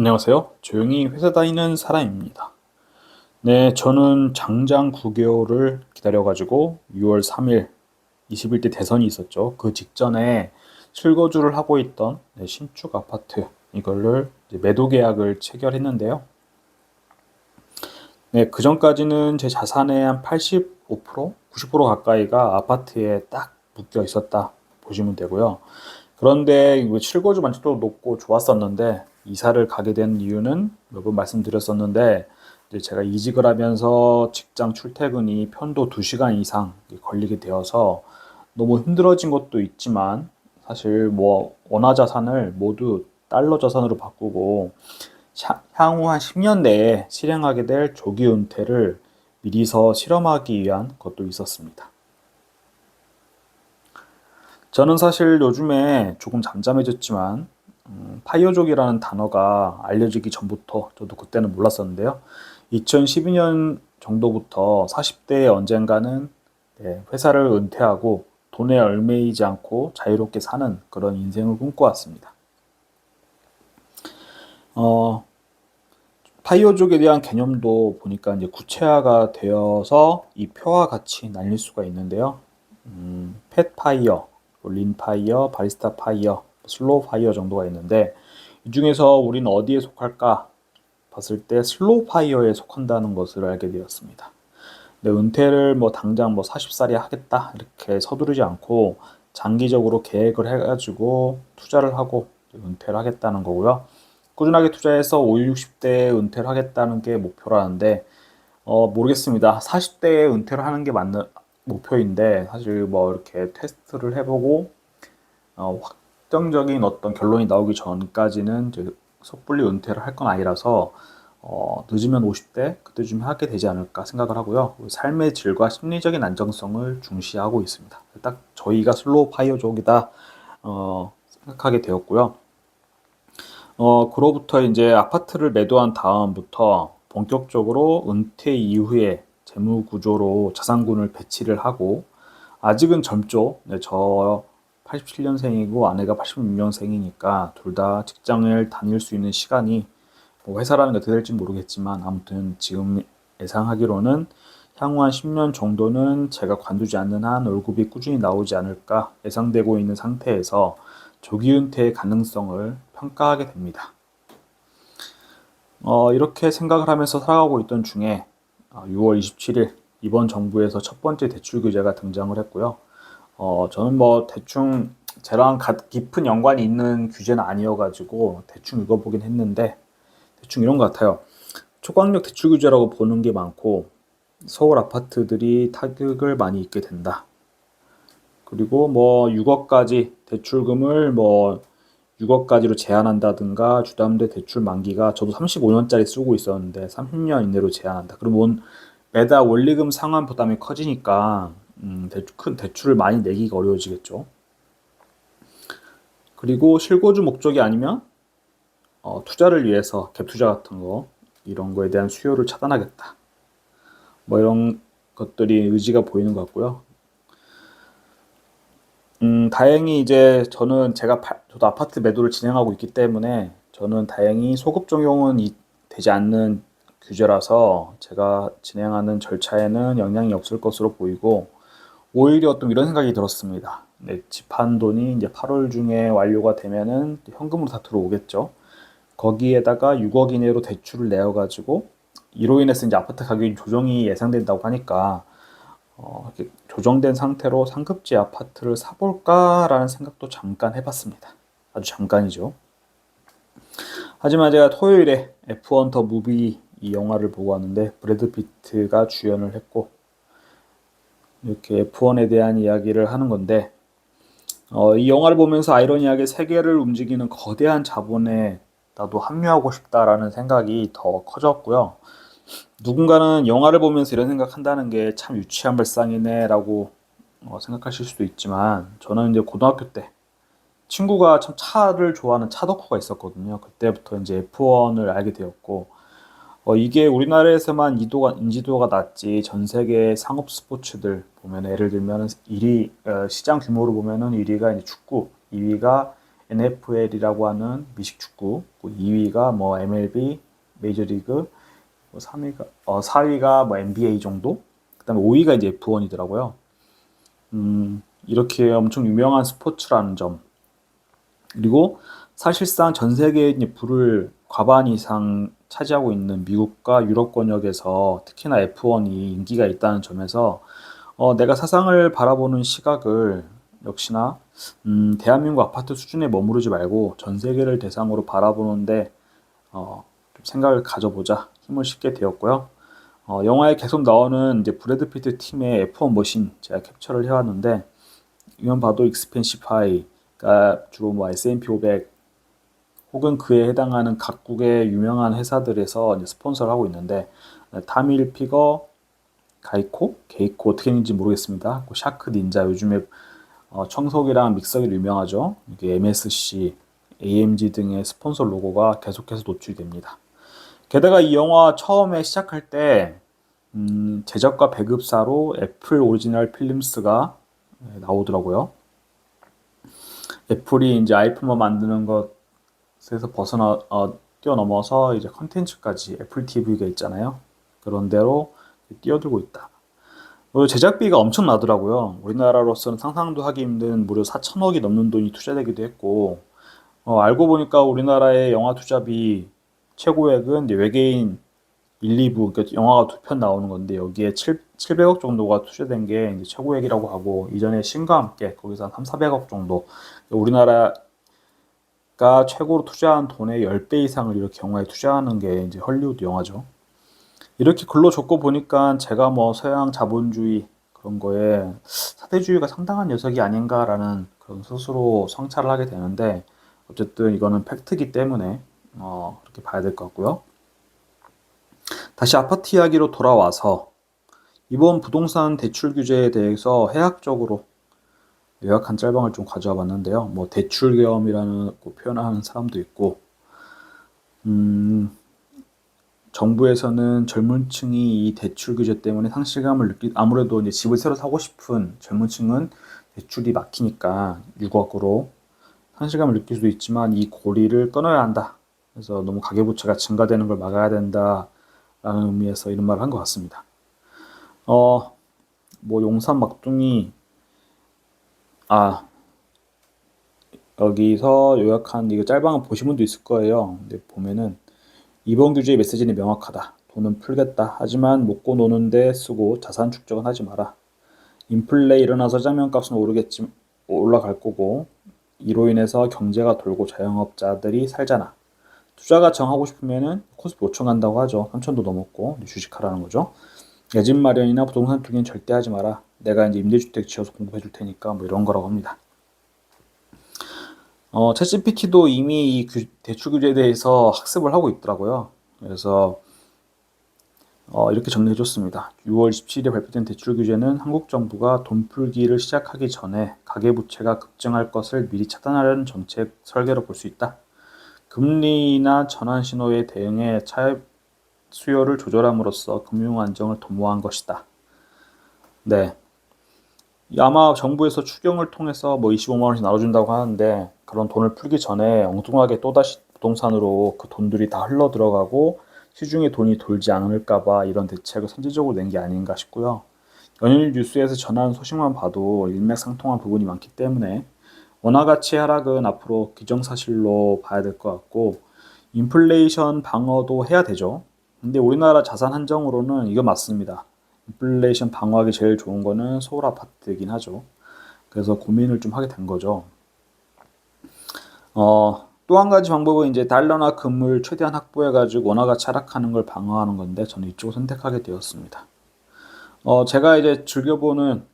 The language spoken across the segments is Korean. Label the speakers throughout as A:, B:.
A: 안녕하세요. 조용히 회사 다니는 사람입니다. 네, 저는 장장 9개월을 기다려가지고 6월 3일 21대 대선이 있었죠. 그 직전에 실거주를 하고 있던 신축 아파트 이거를 이제 매도 계약을 체결했는데요. 네, 그 전까지는 제 자산의 한 85%, 90% 가까이가 아파트에 딱 묶여 있었다 보시면 되고요. 그런데 이거 실거주 만족도도 높고 좋았었는데 이사를 가게 된 이유는 몇 번 말씀드렸었는데 이제 제가 이직을 하면서 직장 출퇴근이 편도 2시간 이상 걸리게 되어서 너무 힘들어진 것도 있지만 사실 뭐 원화 자산을 모두 달러 자산으로 바꾸고 향후 한 10년 내에 실행하게 될 조기 은퇴를 미리서 실험하기 위한 것도 있었습니다. 저는 사실 요즘에 조금 잠잠해졌지만 파이어족이라는 단어가 알려지기 전부터 저도 그때는 몰랐었는데요. 2012년 정도부터 40대에 언젠가는 회사를 은퇴하고 돈에 얽매이지 않고 자유롭게 사는 그런 인생을 꿈꿔왔습니다. 어, 파이어족에 대한 개념도 보니까 이제 구체화가 되어서 이 표와 같이 나뉠 수가 있는데요. 펫 파이어, 린 파이어, 바리스타 파이어, 슬로우 파이어 정도가 있는데 이 중에서 우리는 어디에 속할까 봤을 때 슬로우 파이어에 속한다는 것을 알게 되었습니다. 근데 은퇴를 뭐 당장 뭐 40살에 하겠다 이렇게 서두르지 않고 장기적으로 계획을 해가지고 투자를 하고 은퇴를 하겠다는 거고요. 꾸준하게 투자해서 5, 60대에 은퇴를 하겠다는 게 목표라는데 모르겠습니다. 40대에 은퇴를 하는 게 맞는 목표인데 사실 뭐 이렇게 테스트를 해보고 확정적인 어떤 결론이 나오기 전까지는 이제 섣불리 은퇴를 할 건 아니라서 늦으면 50대 그때쯤 하게 되지 않을까 생각을 하고요. 삶의 질과 심리적인 안정성을 중시하고 있습니다. 딱 저희가 슬로우 파이어족이다 생각하게 되었고요. 그로부터 이제 아파트를 매도한 다음부터 본격적으로 은퇴 이후에 재무 구조로 자산군을 배치를 하고 아직은 젊죠. 네, 저 87년생이고 아내가 86년생이니까 둘 다 직장을 다닐 수 있는 시간이 뭐 회사라는 게 어떻게 될지 모르겠지만 아무튼 지금 예상하기로는 향후 한 10년 정도는 제가 관두지 않는 한 월급이 꾸준히 나오지 않을까 예상되고 있는 상태에서 조기 은퇴의 가능성을 평가하게 됩니다. 이렇게 생각을 하면서 살아가고 있던 중에 6월 27일 이번 정부에서 첫 번째 대출 규제가 등장을 했고요. 저는 뭐 대충 저랑 깊은 연관이 있는 규제는 아니어가지고 대충 읽어보긴 했는데 대충 이런 것 같아요. 초강력 대출 규제라고 보는 게 많고 서울 아파트들이 타격을 많이 입게 된다. 그리고 뭐 6억까지 대출금을 뭐 6억까지로 제한한다든가 주담대 대출 만기가 저도 35년짜리 쓰고 있었는데 30년 이내로 제한한다. 그러면 매달 원리금 상환 부담이 커지니까 큰 대출을 많이 내기가 어려워지겠죠. 그리고 실거주 목적이 아니면 투자를 위해서 갭 투자 같은 거 이런 거에 대한 수요를 차단하겠다. 뭐 이런 것들이 의지가 보이는 것 같고요. 다행히 이제 저도 아파트 매도를 진행하고 있기 때문에 저는 다행히 소급 적용은 되지 않는 규제라서 제가 진행하는 절차에는 영향이 없을 것으로 보이고 오히려 또 이런 생각이 들었습니다. 네, 집한 돈이 이제 8월 중에 완료가 되면은 현금으로 다 들어오겠죠. 거기에다가 6억 이내로 대출을 내어가지고 이로 인해서 이제 아파트 가격이 조정이 예상된다고 하니까 이렇게 조정된 상태로 상급지 아파트를 사볼까라는 생각도 잠깐 해봤습니다. 아주 잠깐이죠. 하지만 제가 토요일에 F1 더 무비 이 영화를 보고 왔는데 브래드 피트가 주연을 했고 이렇게 F1에 대한 이야기를 하는 건데 이 영화를 보면서 아이러니하게 세계를 움직이는 거대한 자본에 나도 합류하고 싶다라는 생각이 더 커졌고요. 누군가는 영화를 보면서 이런 생각한다는 게 참 유치한 발상이네라고 생각하실 수도 있지만 저는 이제 고등학교 때 친구가 참 차를 좋아하는 차 덕후가 있었거든요. 그때부터 이제 F1을 알게 되었고 이게 우리나라에서만 인지도가 낮지 전 세계 상업 스포츠들 보면 예를 들면 1위 시장 규모로 보면은 1위가 이제 축구, 2위가 NFL이라고 하는 미식축구, 2위가 뭐 MLB, 메이저리그, 4위가 뭐 NBA 정도, 그다음에 5위가 이제 F1이더라고요. 이렇게 엄청 유명한 스포츠라는 점. 그리고 사실상 전 세계의 이제 부를 과반 이상 차지하고 있는 미국과 유럽 권역에서 특히나 F1이 인기가 있다는 점에서 내가 세상을 바라보는 시각을 역시나 대한민국 아파트 수준에 머무르지 말고 전 세계를 대상으로 바라보는데 좀 생각을 가져보자 힘을 싣게 되었고요. 영화에 계속 나오는 이제 브래드 피트 팀의 F1 머신 제가 캡처를 해왔는데 이건 봐도 익스펜시파이가 주로 뭐 S&P 500 혹은 그에 해당하는 각국의 유명한 회사들에서 이제 스폰서를 하고 있는데 타밀피거, 게이코 어떻게 했는지 모르겠습니다. 그 샤크 닌자 요즘에 청소기랑 믹서기로 유명하죠. 이게 MSC, AMG 등의 스폰서 로고가 계속해서 노출됩니다. 게다가 이 영화 처음에 시작할 때 제작과 배급사로 애플 오리지널 필름스가 나오더라고요. 애플이 이제 아이폰만 만드는 것에서 뛰어넘어서 이제 컨텐츠까지 애플 TV가 있잖아요. 그런 대로 뛰어들고 있다. 제작비가 엄청 나더라고요. 우리나라로서는 상상도 하기 힘든 무려 4천억이 넘는 돈이 투자되기도 했고, 알고 보니까 우리나라의 영화 투자비 최고액은 이제 외계인 1, 2부, 그러니까 영화가 2편 나오는 건데 여기에 700억 정도가 투자된 게 이제 최고액이라고 하고 이전에 신과 함께 거기서 한 3, 400억 정도 우리나라가 최고로 투자한 돈의 10배 이상을 이렇게 영화에 투자하는 게 이제 헐리우드 영화죠. 이렇게 글로 적고 보니까 제가 뭐 서양 자본주의 그런 거에 사대주의가 상당한 녀석이 아닌가라는 그런 스스로 성찰을 하게 되는데 어쨌든 이거는 팩트이기 때문에 그렇게 봐야 될 것 같고요. 다시 아파트 이야기로 돌아와서 이번 부동산 대출 규제에 대해서 해학적으로 요약한 짤방을 좀 가져와 봤는데요. 뭐 대출계엄이라는 표현하는 사람도 있고 정부에서는 젊은 층이 이 대출 규제 때문에 상실감을 아무래도 이제 집을 새로 사고 싶은 젊은 층은 대출이 막히니까 6억으로 상실감을 느낄 수도 있지만 이 고리를 끊어야 한다. 그래서 너무 가계부채가 증가되는 걸 막아야 된다라는 의미에서 이런 말을 한 것 같습니다. 뭐 용산 막둥이 여기서 요약한 이거 짤방을 보신 분도 있을 거예요. 근데 보면은 이번 규제의 메시지는 명확하다. 돈은 풀겠다. 하지만 먹고 노는데 쓰고 자산 축적은 하지 마라. 인플레 일어나서 짜장면값은 올라갈 거고 이로 인해서 경제가 돌고 자영업자들이 살잖아. 투자가 정하고 싶으면은 코스피 5천 간다고 하죠. 3천도 넘었고 주식하라는 거죠. 내 집 마련이나 부동산 투기는 절대 하지 마라. 내가 이제 임대주택 지어서 공급해 줄 테니까 뭐 이런 거라고 합니다. 챗GPT도 이미 이 대출 규제에 대해서 학습을 하고 있더라고요. 그래서 이렇게 정리해 줬습니다. 6월 17일에 발표된 대출 규제는 한국 정부가 돈 풀기를 시작하기 전에 가계부채가 급증할 것을 미리 차단하려는 정책 설계로 볼 수 있다. 금리나 전환 신호에 대응해 차입 수요를 조절함으로써 금융 안정을 도모한 것이다. 네. 아마 정부에서 추경을 통해서 뭐 25만 원씩 나눠준다고 하는데 그런 돈을 풀기 전에 엉뚱하게 또다시 부동산으로 그 돈들이 다 흘러 들어가고 시중에 돈이 돌지 않을까봐 이런 대책을 선제적으로 낸 게 아닌가 싶고요. 연일 뉴스에서 전하는 소식만 봐도 일맥상통한 부분이 많기 때문에 원화 가치 하락은 앞으로 기정사실로 봐야 될 것 같고 인플레이션 방어도 해야 되죠. 근데 우리나라 자산 한정으로는 이거 맞습니다. 인플레이션 방어하기 제일 좋은 거는 서울 아파트이긴 하죠. 그래서 고민을 좀 하게 된 거죠. 또 한 가지 방법은 이제 달러나 금을 최대한 확보해가지고 원화가 하락하는 걸 방어하는 건데 저는 이쪽을 선택하게 되었습니다. 제가 이제 즐겨보는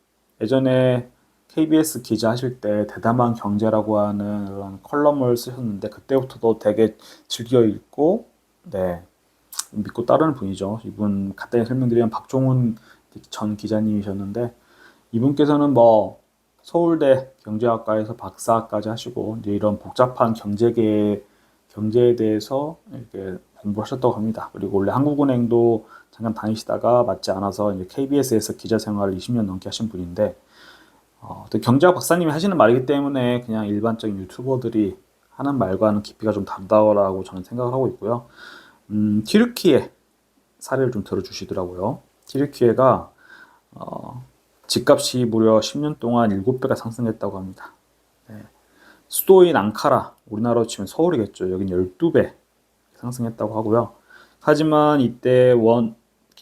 A: 예전에 KBS 기자 하실 때 대담한 경제라고 하는 그런 컬럼을 쓰셨는데 그때부터도 되게 즐겨 읽고 네 믿고 따르는 분이죠. 이분 간단히 설명드리면 박종훈 전 기자님이셨는데 이분께서는 뭐 서울대 경제학과에서 박사까지 하시고 이제 이런 복잡한 경제에 대해서 이렇게 공부하셨다고 합니다. 그리고 원래 한국은행도 잠깐 다니시다가 맞지 않아서 이제 KBS에서 기자 생활을 20년 넘게 하신 분인데 또 경제학 박사님이 하시는 말이기 때문에 그냥 일반적인 유튜버들이 하는 말과는 깊이가 좀 다르다고 저는 생각을 하고 있고요. 튀르키예 사례를 좀 들어주시더라고요. 튀르키예가 집값이 무려 10년 동안 7배가 상승했다고 합니다. 네. 수도인 앙카라, 우리나라로 치면 서울이겠죠. 여긴 12배 상승했다고 하고요. 하지만 이때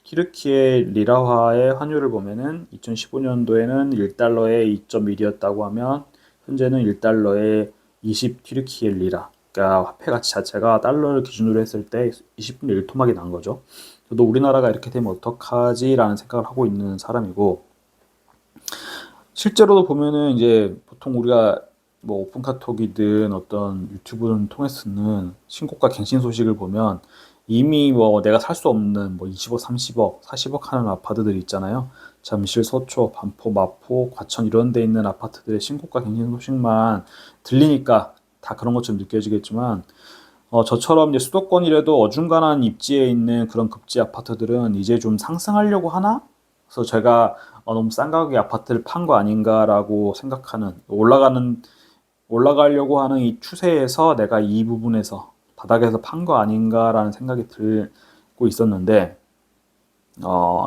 A: 튀르키예 리라화의 환율을 보면은 2015년도에는 1달러에 2.1이었다고 하면 현재는 1달러에 20 튀르키예 리라. 그러니까 화폐 가치 자체가 달러를 기준으로 했을 때 20분의 1토막이 난 거죠. 저도 우리나라가 이렇게 되면 어떡하지라는 생각을 하고 있는 사람이고, 실제로도 보면은 이제 보통 우리가 뭐 오픈 카톡이든 어떤 유튜브를 통해서는 신고가 갱신 소식을 보면 이미 뭐 내가 살 수 없는 뭐 20억, 30억, 40억 하는 아파트들 있잖아요. 잠실, 서초, 반포, 마포, 과천 이런 데 있는 아파트들의 신고가 갱신 소식만 들리니까 다 그런 것처럼 느껴지겠지만, 저처럼 이제 수도권이라도 어중간한 입지에 있는 그런 급지 아파트들은 이제 좀 상승하려고 하나? 그래서 제가 너무 싼 가격의 아파트를 판 거 아닌가라고 생각하는, 올라가려고 하는 이 추세에서 내가 이 부분에서 바닥에서 판 거 아닌가라는 생각이 들고 있었는데,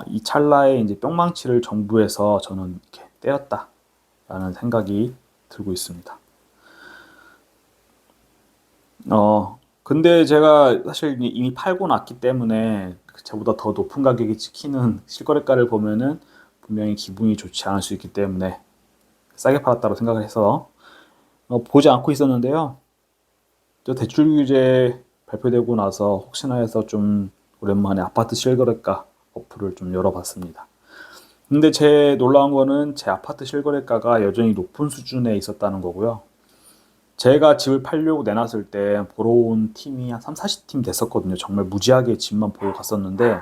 A: 이 찰나에 이제 뿅망치를 정부에서 저는 이렇게 때렸다라는 생각이 들고 있습니다. 근데 제가 사실 이미 팔고 났기 때문에 저보다 더 높은 가격이 찍히는 실거래가를 보면은 분명히 기분이 좋지 않을 수 있기 때문에 싸게 팔았다고 생각을 해서 보지 않고 있었는데요. 또 대출 규제 발표되고 나서 혹시나 해서 좀 오랜만에 아파트 실거래가 어플을 좀 열어봤습니다. 근데 제 놀라운 거는 제 아파트 실거래가가 여전히 높은 수준에 있었다는 거고요. 제가 집을 팔려고 내놨을 때 보러 온 팀이 한 3, 40팀 됐었거든요. 정말 무지하게 집만 보고 갔었는데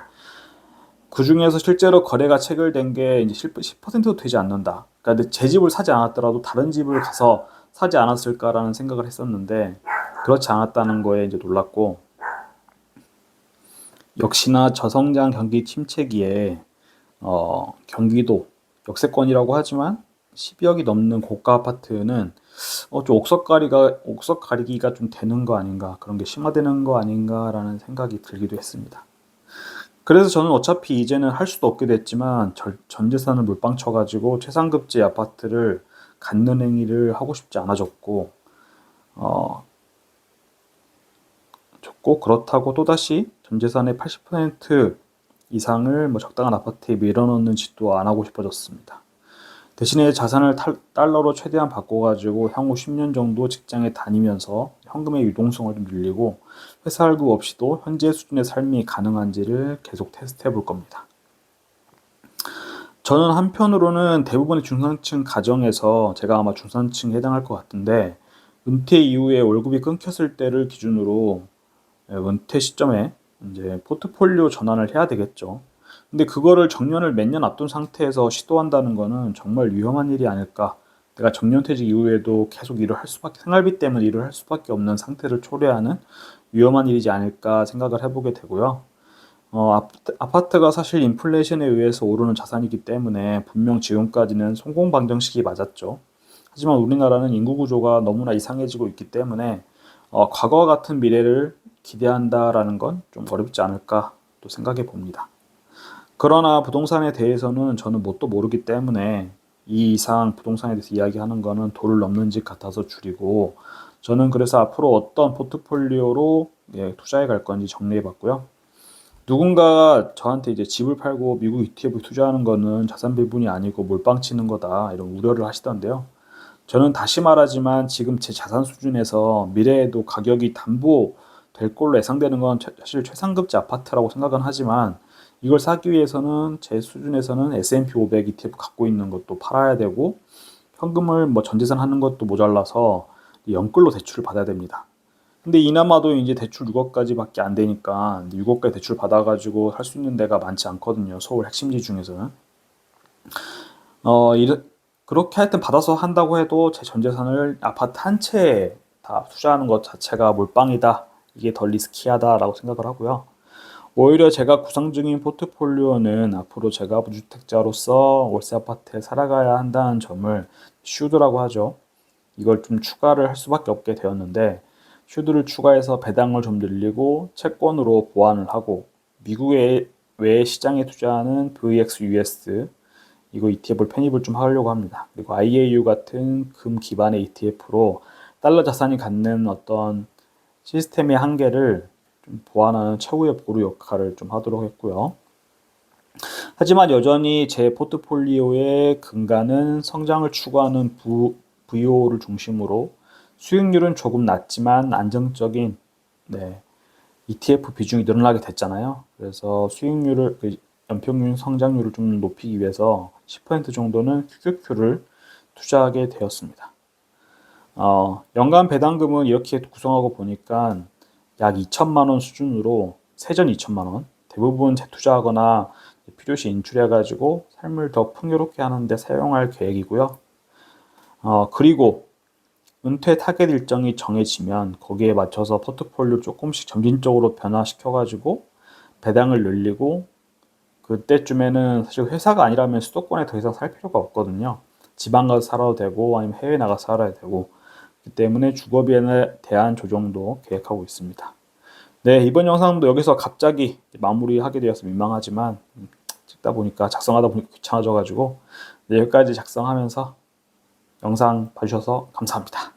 A: 그 중에서 실제로 거래가 체결된 게 이제 10%도 되지 않는다. 그러니까 제 집을 사지 않았더라도 다른 집을 가서 사지 않았을까라는 생각을 했었는데 그렇지 않았다는 거에 이제 놀랐고, 역시나 저성장 경기 침체기에 경기도 역세권이라고 하지만 12억이 넘는 고가 아파트는 좀 옥석 가리기가 좀 되는 거 아닌가, 그런 게 심화되는 거 아닌가라는 생각이 들기도 했습니다. 그래서 저는 어차피 이제는 할 수도 없게 됐지만 전 재산을 몰빵 쳐가지고 최상급지 아파트를 갖는 행위를 하고 싶지 않아졌고, 어, 좋고, 그렇다고 또다시 전 재산의 80% 이상을 뭐 적당한 아파트에 밀어넣는 짓도 안 하고 싶어졌습니다. 대신에 자산을 달러로 최대한 바꿔가지고 향후 10년 정도 직장에 다니면서 현금의 유동성을 좀 늘리고 회사 할부 없이도 현재 수준의 삶이 가능한지를 계속 테스트해 볼 겁니다. 저는 한편으로는 대부분의 중산층 가정에서, 제가 아마 중산층에 해당할 것 같은데, 은퇴 이후에 월급이 끊겼을 때를 기준으로 은퇴 시점에 이제 포트폴리오 전환을 해야 되겠죠. 근데 그거를 정년을 몇 년 앞둔 상태에서 시도한다는 거는 정말 위험한 일이 아닐까. 내가 정년퇴직 이후에도 계속 일을 할 수밖에, 생활비 때문에 일을 할 수밖에 없는 상태를 초래하는 위험한 일이지 않을까 생각을 해보게 되고요. 아파트가 사실 인플레이션에 의해서 오르는 자산이기 때문에 분명 지금까지는 성공방정식이 맞았죠. 하지만 우리나라는 인구 구조가 너무나 이상해지고 있기 때문에 과거와 같은 미래를 기대한다라는 건 좀 어렵지 않을까 또 생각해 봅니다. 그러나 부동산에 대해서는 저는 뭣도 모르기 때문에 이 이상 부동산에 대해서 이야기하는 거는 도를 넘는 짓 같아서 줄이고, 저는 그래서 앞으로 어떤 포트폴리오로 투자해 갈 건지 정리해 봤고요. 누군가 저한테 이제 집을 팔고 미국 ETF 투자하는 거는 자산 배분이 아니고 몰빵 치는 거다, 이런 우려를 하시던데요. 저는 다시 말하지만 지금 제 자산 수준에서 미래에도 가격이 담보될 걸로 예상되는 건 사실 최상급지 아파트라고 생각은 하지만, 이걸 사기 위해서는 제 수준에서는 S&P 500 ETF 갖고 있는 것도 팔아야 되고 현금을 뭐 전재산 하는 것도 모자라서 연끌로 대출을 받아야 됩니다. 근데 이나마도 이제 대출 6억까지밖에 안 되니까 6억까지 대출 받아가지고 할 수 있는 데가 많지 않거든요. 서울 핵심지 중에서는. 어, 이르, 그렇게 하여튼 받아서 한다고 해도 제 전재산을 아파트 한 채에 다 투자하는 것 자체가 몰빵이다. 이게 덜 리스키하다라고 생각을 하고요. 오히려 제가 구상 중인 포트폴리오는 앞으로 제가 무주택자로서 월세 아파트에 살아가야 한다는 점을 슈드라고 하죠. 이걸 좀 추가를 할 수밖에 없게 되었는데, 슈드를 추가해서 배당을 좀 늘리고 채권으로 보완을 하고 미국의 외 시장에 투자하는 VXUS 이거 ETF를 편입을 좀 하려고 합니다. 그리고 IAU 같은 금 기반의 ETF로 달러 자산이 갖는 어떤 시스템의 한계를 좀 보완하는 최후의 보루 역할을 좀 하도록 했고요. 하지만 여전히 제 포트폴리오의 근간은 성장을 추구하는 VO를 중심으로 수익률은 조금 낮지만 안정적인 ETF 비중이 늘어나게 됐잖아요. 그래서 수익률을 연평균 성장률을 좀 높이기 위해서 10% 정도는 QQQ를 투자하게 되었습니다. 연간 배당금은 이렇게 구성하고 보니까 약 2천만 원 수준으로 세전 2천만 원 대부분 재투자하거나 필요시 인출해가지고 삶을 더 풍요롭게 하는데 사용할 계획이고요. 그리고 은퇴 타겟 일정이 정해지면 거기에 맞춰서 포트폴리오 조금씩 점진적으로 변화시켜가지고 배당을 늘리고 그때쯤에는 사실 회사가 아니라면 수도권에 더 이상 살 필요가 없거든요. 지방 가서 살아도 되고 아니면 해외 나가서 살아야 되고 그렇기 때문에 주거비에 대한 조정도 계획하고 있습니다. 네, 이번 영상도 여기서 갑자기 마무리하게 되어서 민망하지만 찍다 보니까 작성하다 보니까 귀찮아져가지고 여기까지 작성하면서 영상 봐주셔서 감사합니다.